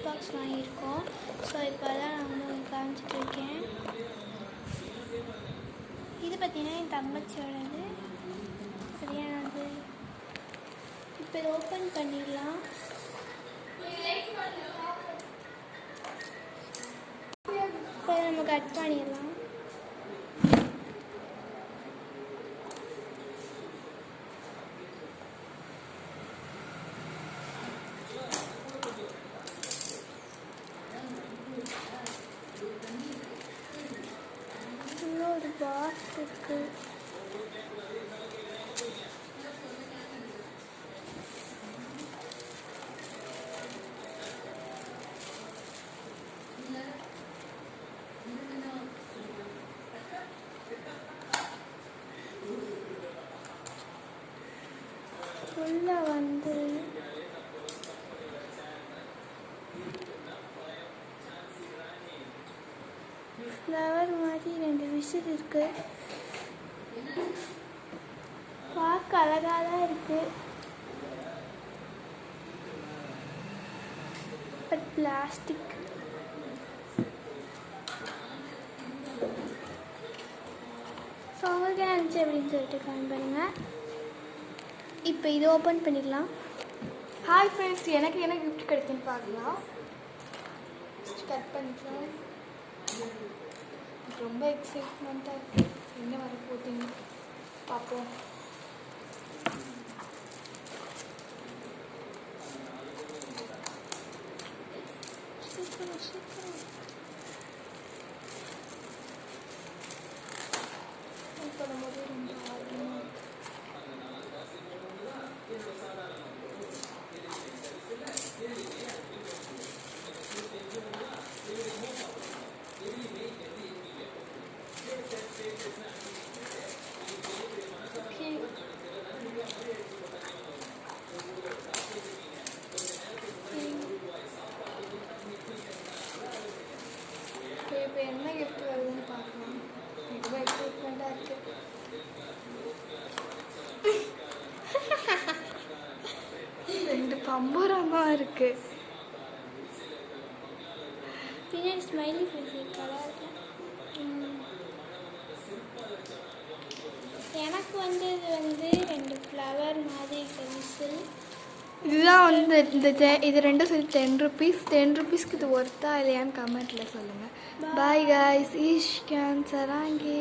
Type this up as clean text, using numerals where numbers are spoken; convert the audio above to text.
Gift box வாங்கியிருக்கோம். So இப்போ தான் நான் வந்து உங்களுக்கு காமிச்சிட்ருக்கேன். இது பார்த்தீங்கன்னா என் தங்கச்சியோடது சரியானது. இப்போ இதை ஓப்பன் பண்ணிடலாம். இப்போ நம்ம கட் பண்ணிடலாம். ஒரு பாக்ஸ் இருக்கு. உள்ள வந்து ஃப்ளவர் மாதிரி 2 விசில் இருக்கு. பார்க்க அழகாக தான் இருக்கு. But plastic. ஸோ உங்களுக்கு என்ன இருந்துச்சு அப்படின்னு சொல்லிட்டு கமெண்ட் பண்ணுங்கள். இப்போ இது ஓப்பன் பண்ணிடலாம். ஹாய் ஃப்ரெண்ட்ஸ், எனக்கு என்ன கிஃப்ட் கிடைக்குன்னு பார்க்கலாம். கட் பண்ணிக்கலாம். ரொம்ப எக்ஸைட்மெண்ட்டாக இருக்குது. என்ன வர போகுதுன்னு பார்ப்போம். சீக்கிரம் சீக்கிரம் பண்ணும்போது ரொம்ப ஆர்வமாக இருக்குது. இப்போ என்ன கிஃப்ட் வருதுன்னு பார்க்கலாம். ரொம்ப எக்ஸைட்மெண்ட்டாக இருக்குது. ரெண்டு பம்பரமாக இருக்குது. பின்னாடி ஸ்மைலி ஃபேஸ் கலர் இருக்கு. எனக்கு வந்து இது வந்து 2 ஃப்ளவர் மாதிரி பென்சில். இதுதான் வந்து இது ரெண்டும் சரி 10 ருபீஸ். 10 ருபீஸ்க்கு இது ஒர்த்தா இல்லையான்னு கமெண்ட்டில் சொல்லுங்கள். Bye guys. ஈஷ்கான் சராங்கே.